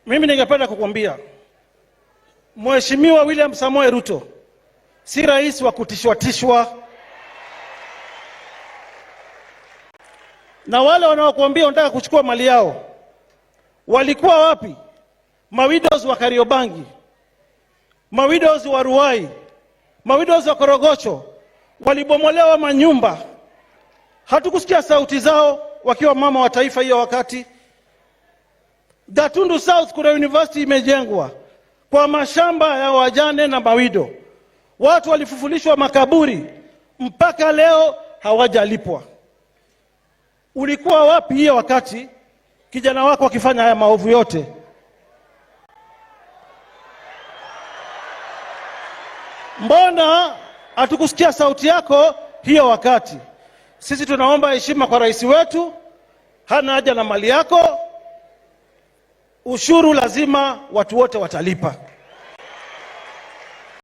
Mimi ningependa kukuambia Mheshimiwa William Samoei Ruto si rais wa kutishwa. Na wale wanaokuambia wanataka kuchukua mali yao walikuwa wapi? Mawidows wa Kariobangi, mawidows wa Ruai, mawidows wa Korogocho walibomolewa manyumba. Hatukusikia sauti zao wakiwa mama wa taifa hiyo wakati. Gatundu South kuna university imejengwa kwa mashamba ya wajane na mawido. Watu walifufulishwa makaburi, mpaka leo hawajalipwa. Ulikuwa wapi hiyo wakati kijana wako akifanya haya maovu yote? Mbona hatukusikia sauti yako hiyo wakati? Sisi tunaomba heshima kwa rais wetu, hana haja na mali yako. Ushuru lazima watu wote watalipa.